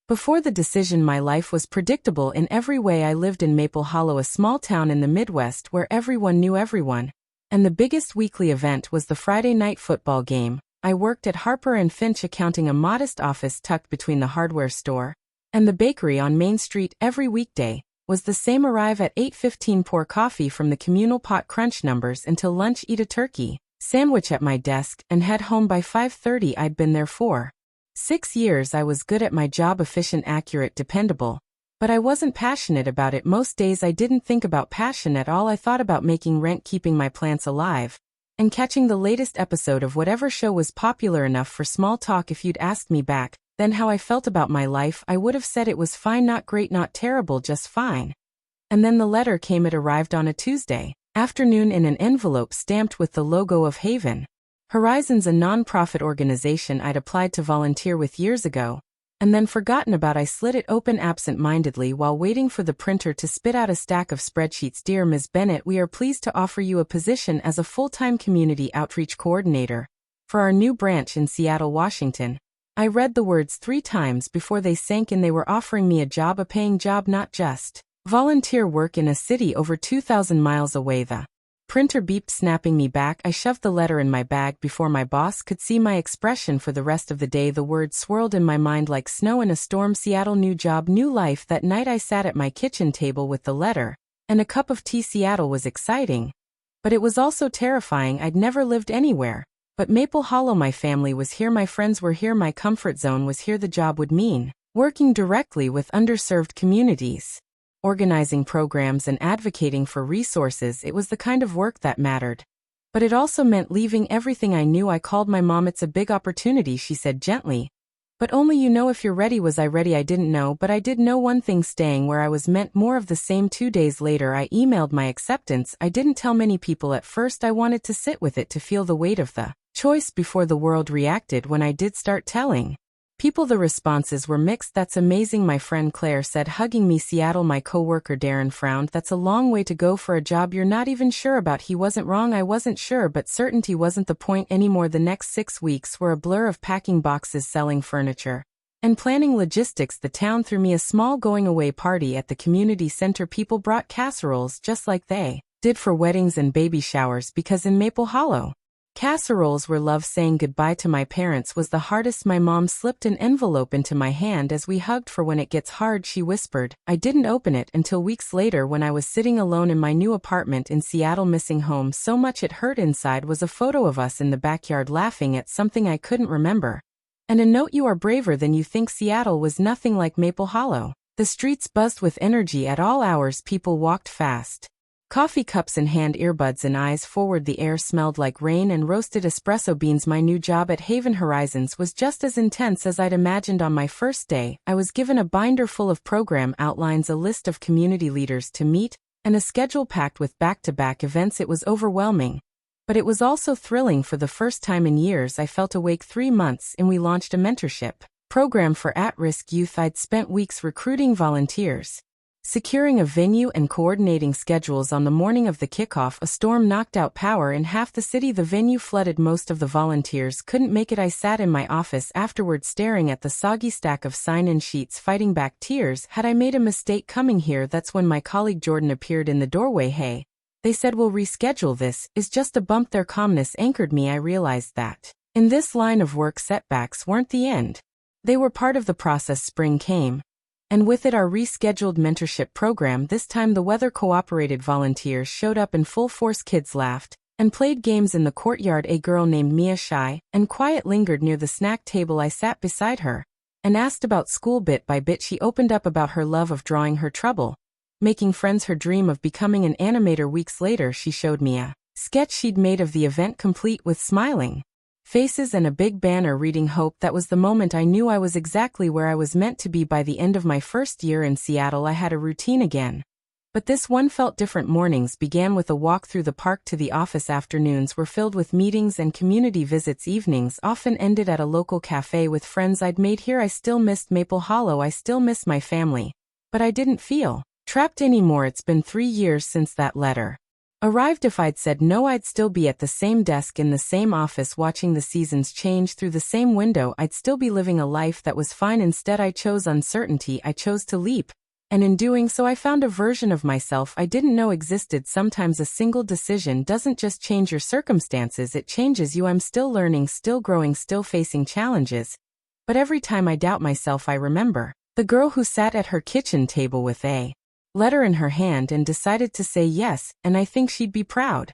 Before the decision, my life was predictable in every way. I lived in Maple Hollow, a small town in the Midwest where everyone knew everyone. And the biggest weekly event was the Friday night football game. I worked at Harper & Finch accounting, a modest office tucked between the hardware store and the bakery on Main Street. Every weekday was the same: arrive at 8:15, pour coffee from the communal pot, crunch numbers until lunch, eat a turkey sandwich at my desk, and head home by 5:30. I'd been there for 6 years. I was good at my job, efficient, accurate, dependable. But I wasn't passionate about it. Most days I didn't think about passion at all. I thought about making rent, keeping my plants alive, and catching the latest episode of whatever show was popular enough for small talk. If you'd asked me back then how I felt about my life, I would have said it was fine, not great, not terrible, just fine. And then the letter came. It arrived on a Tuesday afternoon in an envelope stamped with the logo of Haven Horizons, a non-profit organization I'd applied to volunteer with years ago, and then forgotten about. I slid it open absent-mindedly while waiting for the printer to spit out a stack of spreadsheets. Dear Ms. Bennett, we are pleased to offer you a position as a full-time community outreach coordinator for our new branch in Seattle, Washington. I read the words 3 times before they sank in. They were offering me a job, a paying job, not just volunteer work in a city over 2,000 miles away. The printer beeped, snapping me back. I shoved the letter in my bag before my boss could see my expression. For the rest of the day, the words swirled in my mind like snow in a storm. Seattle, new job, new life. That night I sat at my kitchen table with the letter and a cup of tea. Seattle was exciting, but it was also terrifying. I'd never lived anywhere but Maple Hollow. My family was here, my friends were here, my comfort zone was here. The job would mean working directly with underserved communities, organizing programs and advocating for resources. It was the kind of work that mattered. But it also meant leaving everything I knew. I called my mom. It's a big opportunity, she said gently. But only you know if you're ready. Was I ready? I didn't know, but I did know one thing: staying where I was meant more of the same. 2 days later, I emailed my acceptance. I didn't tell many people at first. I wanted to sit with it, to feel the weight of the choice before the world reacted. When I did start telling people, the responses were mixed. That's amazing, my friend Claire said, hugging me. Seattle, my coworker Darren frowned. That's a long way to go for a job you're not even sure about. He wasn't wrong. I wasn't sure, but certainty wasn't the point anymore. The next 6 weeks were a blur of packing boxes, selling furniture, and planning logistics. The town threw me a small going-away party at the community center. People brought casseroles just like they did for weddings and baby showers, because in Maple Hollow, casseroles were love. Saying goodbye to my parents was the hardest. My mom slipped an envelope into my hand as we hugged. For when it gets hard, she whispered. I didn't open it until weeks later when I was sitting alone in my new apartment in Seattle, missing home so much it hurt inside. Was a photo of us in the backyard laughing at something I couldn't remember, and a note: you are braver than you think. Seattle was nothing like Maple Hollow. The streets buzzed with energy at all hours. People walked fast, coffee cups in hand, earbuds and eyes forward. The air smelled like rain and roasted espresso beans. My new job at Haven Horizons was just as intense as I'd imagined. On my first day, I was given a binder full of program outlines, a list of community leaders to meet, and a schedule packed with back-to-back events. It was overwhelming, but it was also thrilling. For the first time in years, I felt awake. 3 months in, we launched a mentorship program for at-risk youth. I'd spent weeks recruiting volunteers, securing a venue, and coordinating schedules. On the morning of the kickoff, a storm knocked out power in half the city. The venue flooded. Most of the volunteers couldn't make it. I sat in my office afterward staring at the soggy stack of sign-in sheets, fighting back tears. Had I made a mistake coming here? That's when my colleague Jordan appeared in the doorway. Hey, they said we'll reschedule. This is just a bump. Their calmness anchored me. I realized that in this line of work, setbacks weren't the end. They were part of the process. Spring came, and with it our rescheduled mentorship program. This time the weather cooperated. Volunteers showed up in full force. Kids laughed and played games in the courtyard. A girl named Mia, shy and quiet, lingered near the snack table. I sat beside her and asked about school. Bit by bit she opened up about her love of drawing, her trouble making friends, her dream of becoming an animator. Weeks later she showed me a sketch she'd made of the event, complete with smiling faces and a big banner reading hope. That was the moment I knew I was exactly where I was meant to be. By the end of my first year in Seattle, I had a routine again. But this one felt different. Mornings began with a walk through the park to the office. Afternoons were filled with meetings and community visits. Evenings often ended at a local cafe with friends I'd made here. I still missed Maple Hollow. I still missed my family. But I didn't feel trapped anymore. It's been 3 years since that letter Arrived. If I'd said no, I'd still be at the same desk in the same office watching the seasons change through the same window. I'd still be living a life that was fine. Instead, I chose uncertainty. I chose to leap. And in doing so, I found a version of myself I didn't know existed. Sometimes a single decision doesn't just change your circumstances, it changes you. I'm still learning, still growing, still facing challenges. But every time I doubt myself, I remember the girl who sat at her kitchen table with a letter in her hand and decided to say yes, and I think she'd be proud.